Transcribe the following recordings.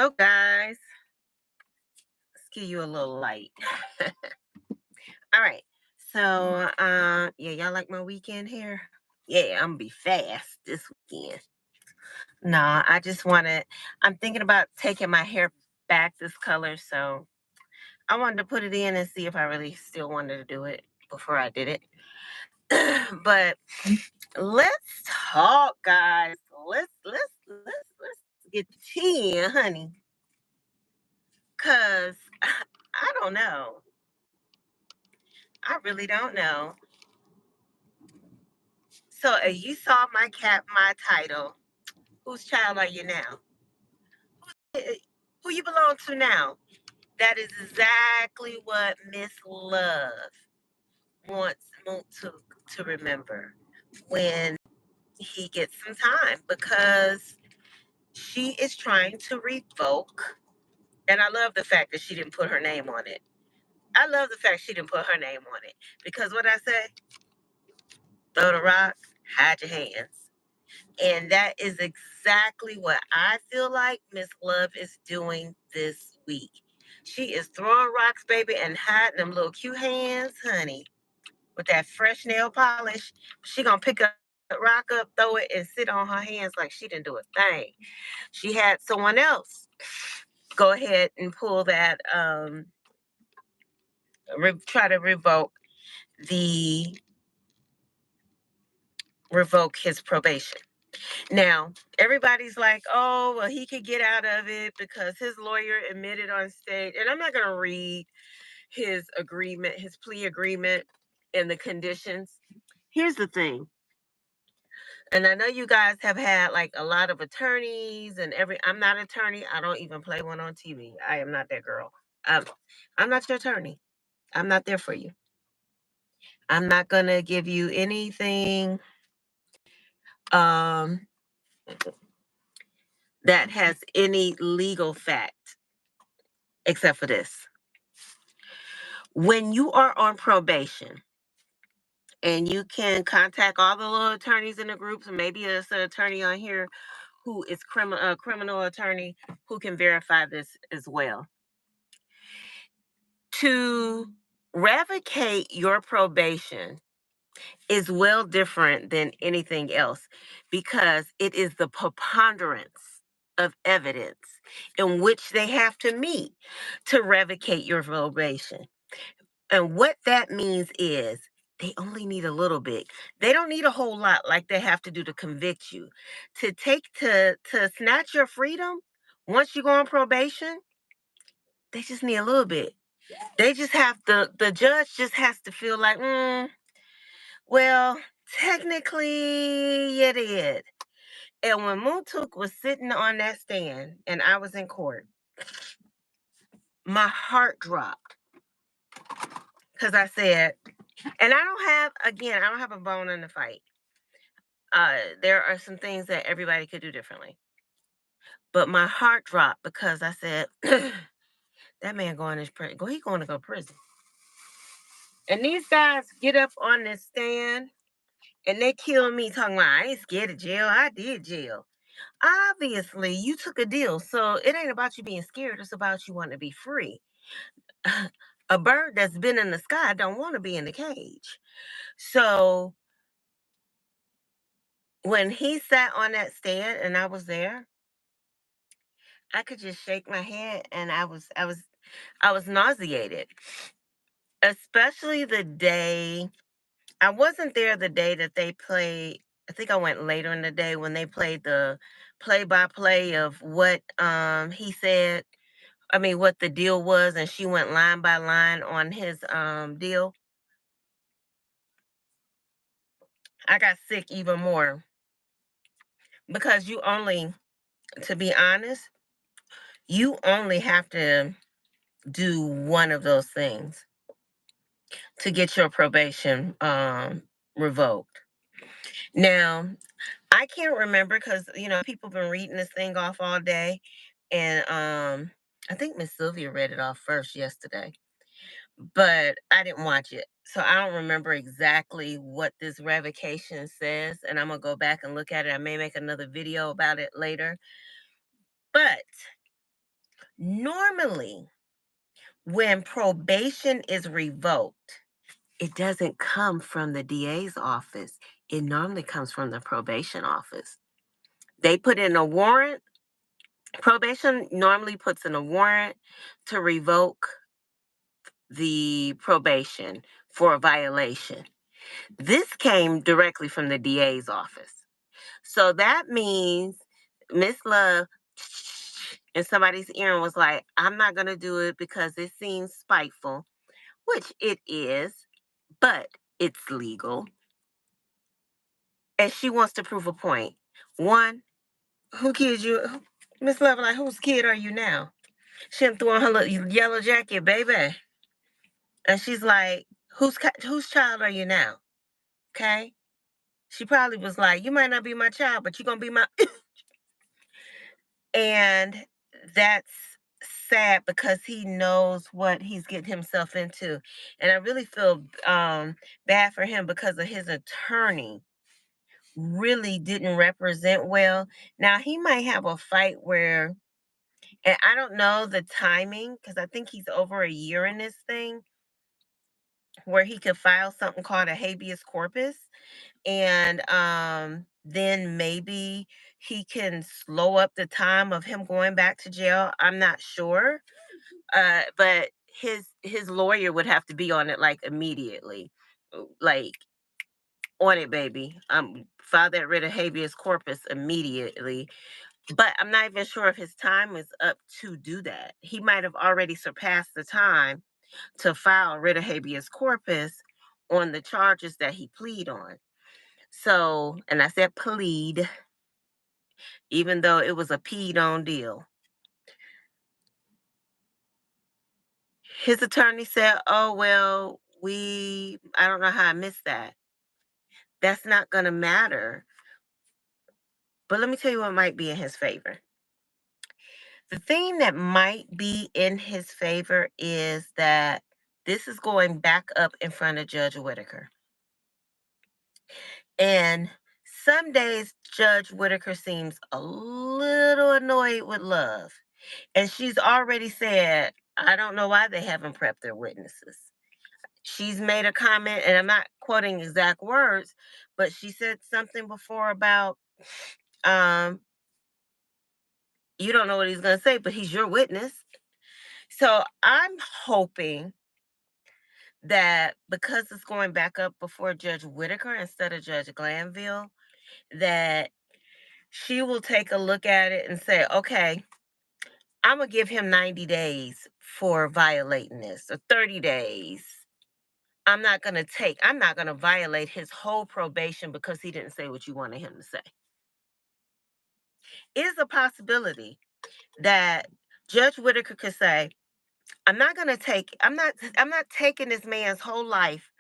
Oh, guys, let's give you a little light. All right. So, yeah, y'all like my weekend hair? Yeah, I'm gonna be fast this weekend. No, I just wanted, I'm thinking about taking my hair back this color. So I wanted to put it in and see if I really still wanted to do it before I did it. But let's talk, guys. Let's get the tea in, honey. Cause I don't know. I really don't know. So you saw my title. Whose child are you now? Who you belong to now? That is exactly what Miss Love wants Mounk to remember when he gets some time, because she is trying to revoke. And I love the fact that she didn't put her name on it. I love the fact she didn't put her name on it, because what I say, throw the rock, hide your hands. And that is exactly what I feel like Miss Love is doing this week. She is throwing rocks, baby, and hiding them little cute hands, honey, with that fresh nail polish. She gonna pick up rock up, throw it, and sit on her hands like she didn't do a thing. She had someone else go ahead and pull that, try to the revoke his probation. Now, everybody's like, oh, well, he could get out of it because his lawyer admitted on stage. And I'm not going to read his agreement, his plea agreement, and the conditions. Here's the thing. And I know you guys have had like a lot of attorneys and I'm not an attorney. I don't even play one on TV. I am not that girl. Um, I'm not your attorney. I'm not there for you. I'm not going to give you anything um, that has any legal fact except for this. When you are on probation, and you can contact all the little attorneys in the groups, and maybe it's an attorney on here who is a criminal attorney who can verify this as well. To revocate your probation is well different than anything else, because it is the preponderance of evidence in which they have to meet to revocate your probation. And what that means is they only need a little bit. They don't need a whole lot like they have to do to convict you. To snatch your freedom once you go on probation, they just need a little bit. They just have the judge just has to feel like, well, technically it is. And when Mounk Tounk was sitting on that stand and I was in court, my heart dropped, because I said, and I don't have a bone in the fight. There are some things that everybody could do differently. But my heart dropped because I said, that man going to prison. He going to go to prison. And these guys get up on this stand and they kill me talking about, I ain't scared of jail. I did jail. Obviously, you took a deal. So it ain't about you being scared. It's about you wanting to be free. A bird that's been in the sky don't want to be in the cage. So when he sat on that stand and I was there, I could just shake my head, and I was nauseated. Especially the day I wasn't there the day that they played. I think I went later in the day when they played the play by play of what he said. I mean, what the deal was, and she went line by line on his deal. I got sick even more, because to be honest, you only have to do one of those things to get your probation revoked. Now, I can't remember, because people been reading this thing off all day, and I think Miss Sylvia read it off first yesterday, but I didn't watch it, so I don't remember exactly what this revocation says. And I'm gonna go back and look at it. I may make another video about it later, but Normally, when probation is revoked, it doesn't come from the DA's office. It normally comes from the probation office. They put in a warrant. Probation normally puts in a warrant to revoke the probation for a violation. This came directly from the DA's office. So that means Miss Love in somebody's ear and was like, I'm not going to do it because it seems spiteful, which it is, but it's legal. And she wants to prove a point. One, who kid you? Miss Love, like, whose kid are you now? She done threw on her little yellow jacket, baby. And she's like, whose child are you now? Okay. She probably was like, you might not be my child, but you're going to be my. And that's sad because he knows what he's getting himself into. And I really feel bad for him because of his attorney really didn't represent well. Now, he might have a fight where, and I don't know the timing because I think he's over a year in this thing, where he could file something called a habeas corpus. And then maybe he can slow up the time of him going back to jail. I'm not sure. But his lawyer would have to be on it like immediately. Like, on it, baby. File that writ of habeas corpus immediately. But I'm not even sure if his time is up to do that. He might have already surpassed the time to file writ of habeas corpus on the charges that he plead on. So, and I said plead, even though it was a peed on deal. His attorney said, oh, well, I don't know how I missed that. That's not going to matter. But let me tell you what might be in his favor. The thing that might be in his favor is that this is going back up in front of Judge Whitaker. And some days, Judge Whitaker seems a little annoyed with Love. And she's already said, I don't know why they haven't prepped their witnesses. She's made a comment, and I'm not quoting exact words, but she said something before about, um, you don't know what he's going to say, but he's your witness. So I'm hoping that because it's going back up before Judge Whitaker instead of Judge Glanville, that she will take a look at it and say, okay, I'm going to give him 90 days for violating this, or 30 days. I'm not going to violate his whole probation because he didn't say what you wanted him to say. It is a possibility that Judge Whitaker could say, I'm not taking this man's whole life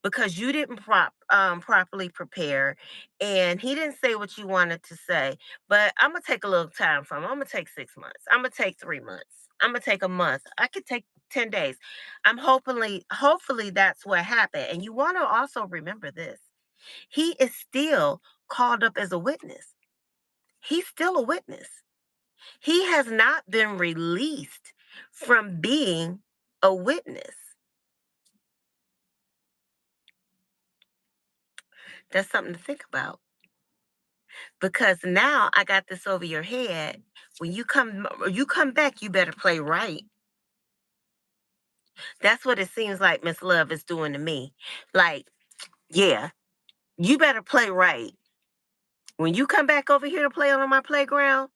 because you didn't properly prepare and he didn't say what you wanted to say. But I'm gonna take a little time from him. I'm gonna take 6 months. I'm gonna take 3 months. I'm gonna take a month. I could take 10 days. Hopefully that's what happened. And you want to also remember this. He is still called up as a witness. He's still a witness. He has not been released from being a witness. That's something to think about because now I got this over your head. When you come back, you better play right. That's what it seems like Miss Love is doing to me. Like, yeah, you better play right. When you come back over here to play on my playground,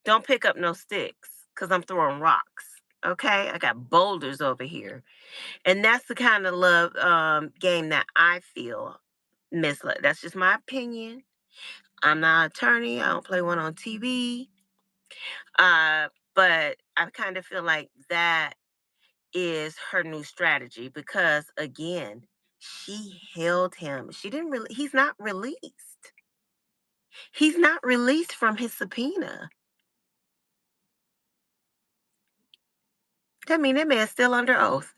don't pick up no sticks because I'm throwing rocks. Okay, I got boulders over here. And that's the kind of love game that I feel misled. That's just my opinion. I'm not an attorney. I don't play one on TV. But I kind of feel like that is her new strategy because again, she held him. She didn't really he's not released. He's not released from his subpoena. That means that man's still under oath.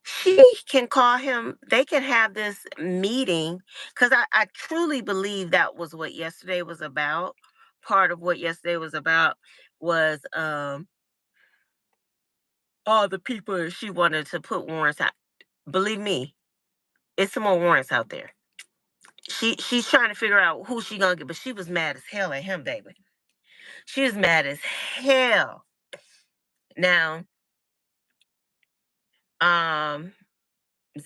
She can call him, they can have this meeting because I truly believe that was what yesterday was about. part of what yesterday was about was all the people she wanted to put warrants out. Believe me, it's some more warrants out there. She's trying to figure out who she gonna get, but she was mad as hell at him, baby. She was mad as hell. Now, um,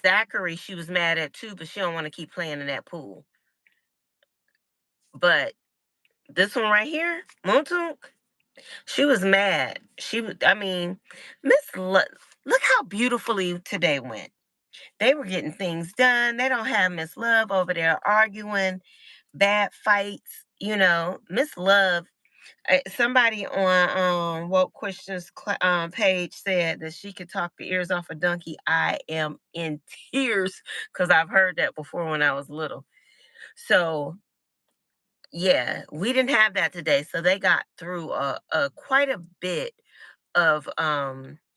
Zachary, she was mad at too, but she don't want to keep playing in that pool. But this one right here, Mounk Tounk, she was mad. I mean, look how beautifully today went. They were getting things done. They don't have Miss Love over there arguing, bad fights. Miss Love. Somebody on Woke Questions page said that she could talk the ears off a donkey. I am in tears because I've heard that before when I was little. So yeah, we didn't have that today. So they got through a quite a bit of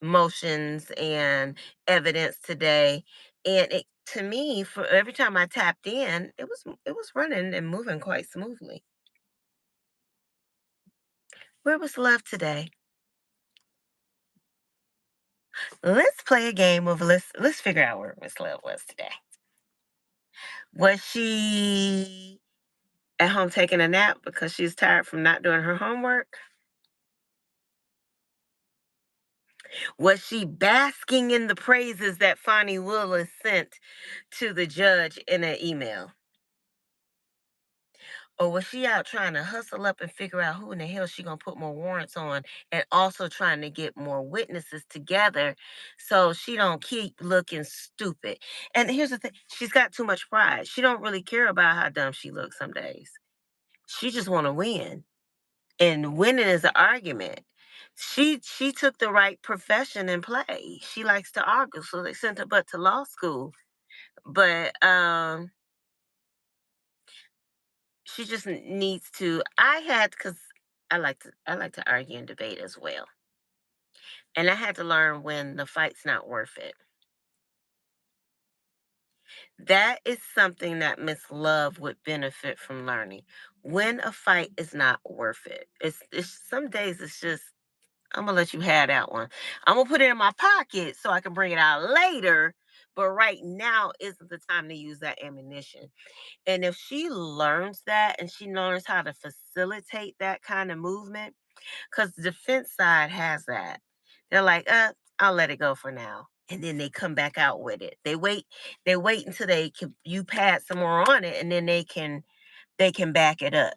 motions and evidence today. And to me, for every time I tapped in, it was running and moving quite smoothly. Where was Love today? Let's play a game of let's figure out where Miss Love was today. Was she at home taking a nap because she's tired from not doing her homework? Was she basking in the praises that Fani Willis sent to the judge in an email? Or was she out trying to hustle up and figure out who in the hell she gonna put more warrants on, and also trying to get more witnesses together so she don't keep looking stupid? And here's the thing, she's got too much pride. She don't really care about how dumb she looks some days. She just wanna win. And winning is an argument. She took the right profession and play. She likes to argue, so they sent her butt to law school. But she just needs to. Because I like to argue and debate as well, and I had to learn when the fight's not worth it. That is something that Miss Love would benefit from learning. When a fight is not worth it, it's some days it's just, I'm gonna let you have that one. I'm gonna put it in my pocket so I can bring it out later. But right now isn't the time to use that ammunition. And if she learns that and she learns how to facilitate that kind of movement, because the defense side has that. They're like, I'll let it go for now. And then they come back out with it. They wait until you pad some more on it, and then they can back it up.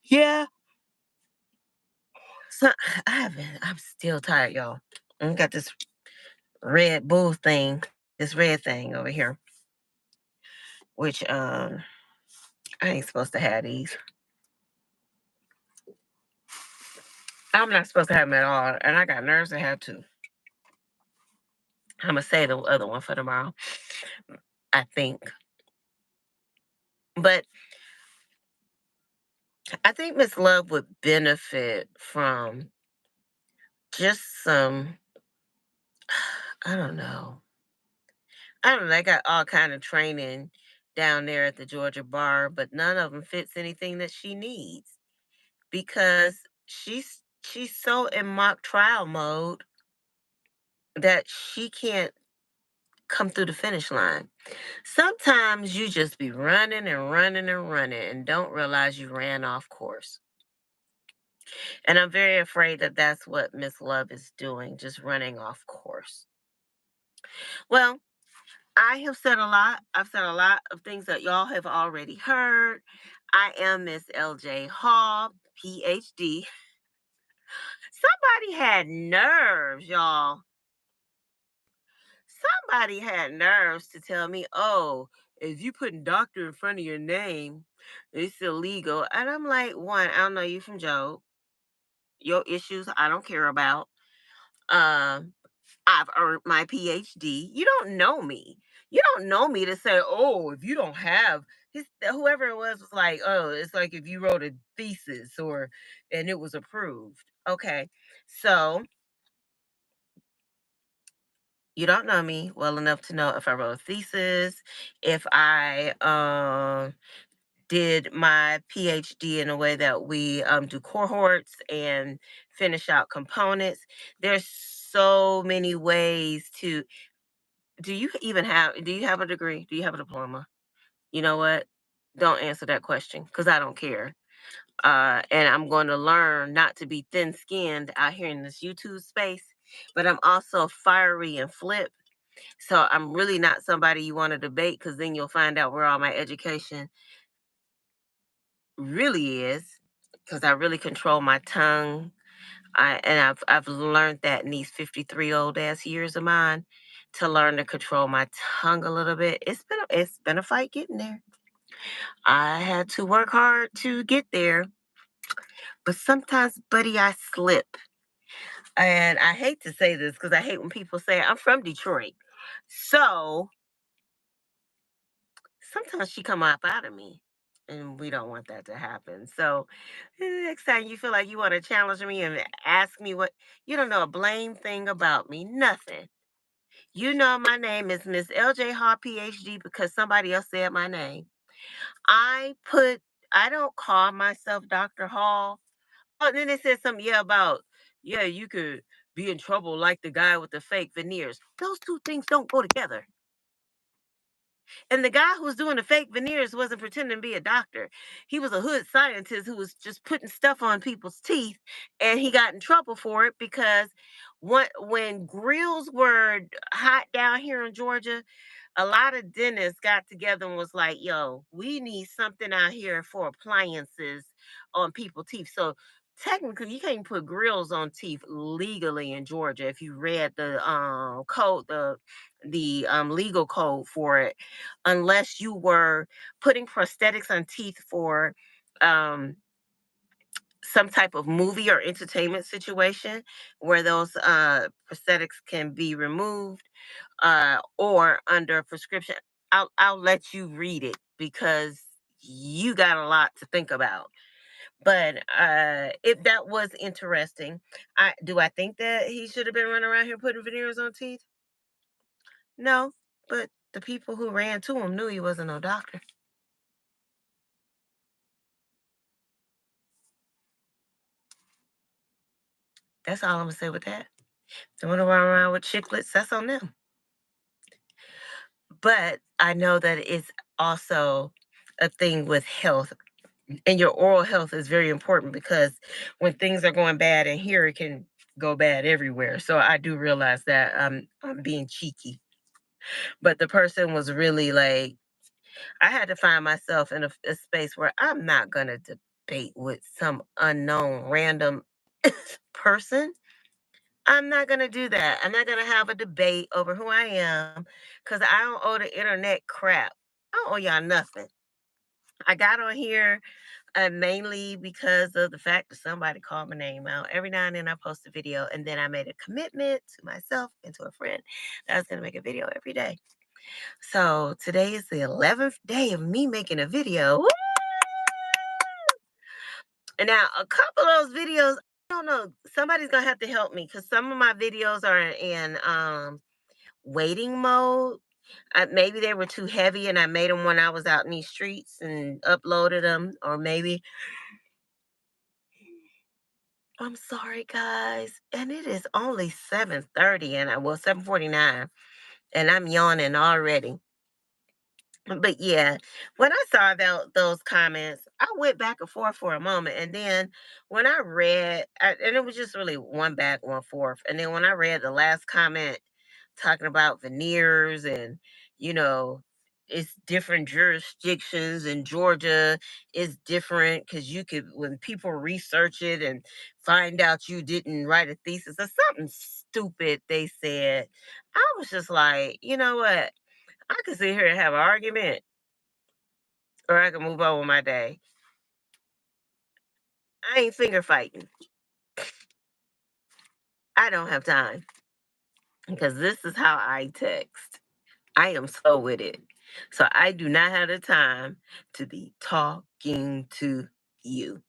Yeah. So I'm still tired, y'all. I got this Red Bull thing, this red thing over here, which I ain't supposed to have these. I'm not supposed to have them at all, and I got nerves to have two. I'm gonna save the other one for tomorrow, I think. But I think Miss Love would benefit from just some. I don't know. I don't know. They got all kind of training down there at the Georgia bar, but none of them fits anything that she needs because she's so in mock trial mode that she can't come through the finish line. Sometimes you just be running and running and running and don't realize you ran off course. And I'm very afraid that that's what Miss Love is doing, just running off course. Well, I have said a lot. I've said a lot of things that y'all have already heard. I am Miss LJ Hall, Ph.D. Somebody had nerves, y'all. Somebody had nerves to tell me, oh, if you putting doctor in front of your name, it's illegal. And I'm like, one, I don't know you from Joe. Your issues I don't care about. Um, I've earned my PhD. You don't know me. You don't know me to say, oh, if you don't have whoever it was like, oh, it's like if you wrote a thesis and it was approved. Okay. So you don't know me well enough to know if I wrote a thesis, if I did my PhD in a way that we do cohorts and finish out components. There's so many ways to. Do you have a degree? Do you have a diploma? You know what? Don't answer that question because I don't care. And I'm going to learn not to be thin skinned out here in this YouTube space, but I'm also fiery and flip. So I'm really not somebody you want to debate because then you'll find out where all my education really is because I really control my tongue. I've learned that in these 53 old ass years of mine to learn to control my tongue a little bit. It's been a fight getting there. I had to work hard to get there, but sometimes, buddy, I slip. And I hate to say this because I hate when people say I'm from Detroit. So sometimes she come up out of me. And we don't want that to happen. So next time you feel like you want to challenge me and ask me what you don't know a blame thing about me, nothing. You know my name is Miss LJ Hall PhD because somebody else said my name. I put I don't call myself Dr. Hall. Oh, and then they said something, yeah, about, yeah, you could be in trouble like the guy with the fake veneers. Those two things don't go together. And the guy who was doing the fake veneers wasn't pretending to be a doctor. He was a hood scientist who was just putting stuff on people's teeth, and he got in trouble for it because when grills were hot down here in Georgia, a lot of dentists got together and was like, yo, we need something out here for appliances on people's teeth. So technically you can't put grills on teeth legally in Georgia if you read the code, the legal code for it, unless you were putting prosthetics on teeth for um some type of movie or entertainment situation where those prosthetics can be removed or under prescription. I'll let you read it because you got a lot to think about. But if that was interesting, I think that he should have been running around here putting veneers on teeth? No, but the people who ran to him knew he wasn't no doctor. That's all I'm gonna say with that. They want to run around with chiclets. That's on them. But I know that it's also a thing with health, and your oral health is very important because when things are going bad in here, it can go bad everywhere. So I do realize that I'm being cheeky, but the person was really like, I had to find myself in a space where I'm not gonna debate with some unknown random person. I'm not gonna do that. I'm not gonna have a debate over who I am because I don't owe the internet crap. I don't owe y'all nothing. I got on here mainly because of the fact that somebody called my name out. Every now and then I post a video, and then I made a commitment to myself and to a friend that I was going to make a video every day. So today is the 11th day of me making a video. Woo! And now a couple of those videos, I don't know, somebody's going to have to help me because some of my videos are in waiting mode. Maybe they were too heavy and I made them when I was out in these streets and uploaded them, or maybe I'm sorry, guys. And it is only 7:30 and 7:49 and I'm yawning already. But yeah, when I saw those comments, I went back and forth for a moment. And then when I read, and it was just really one back, one forth. And then when I read the last comment talking about veneers and, you know, it's different jurisdictions in Georgia, it's different because you could, when people research it and find out you didn't write a thesis or something stupid they said, I was just like, you know what? I could sit here and have an argument, or I can move on with my day. I ain't finger fighting. I don't have time because this is how I text. I am slow with it. So I do not have the time to be talking to you.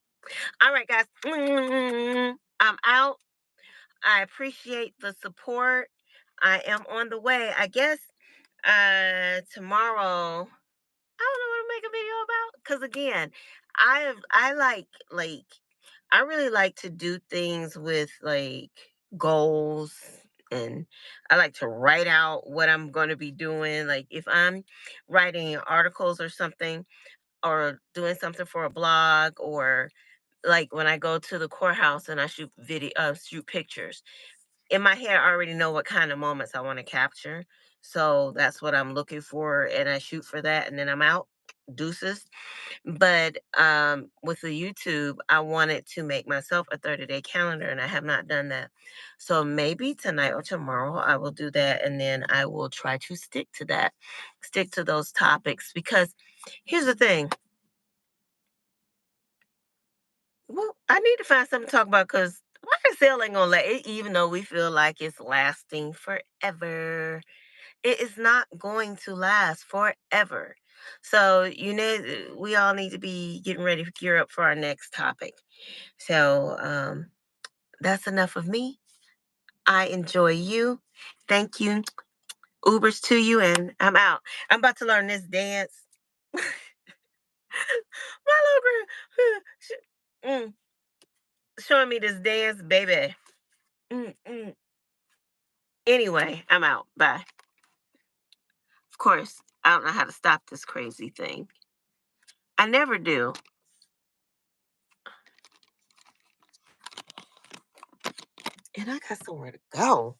All right, guys. I'm out. I appreciate the support. I am on the way. I guess tomorrow, I don't know what to make a video about. because again, I like I really like to do things with like goals, and I like to write out what I'm going to be doing. Like if I'm writing articles or something, or doing something for a blog, or like when I go to the courthouse and I shoot pictures. In my head, I already know what kind of moments I want to capture. So that's what I'm looking for, and I shoot for that, and then I'm out. Deuces. But with the YouTube, I wanted to make myself a 30-day calendar, and I have not done that. So maybe tonight or tomorrow I will do that, and then I will try to stick to that, stick to those topics. Because here's the thing. Well, I need to find something to talk about because fire sale ain't gonna let it, even though we feel like it's lasting forever. It is not going to last forever. So we all need to be getting ready to gear up for our next topic. So that's enough of me. I enjoy you. Thank you. Ubers to you, and I'm out. I'm about to learn this dance. My little girl showing me this dance, baby. Mm, mm. Anyway, I'm out. Bye. Of course, I don't know how to stop this crazy thing. I never do. And I got somewhere to go.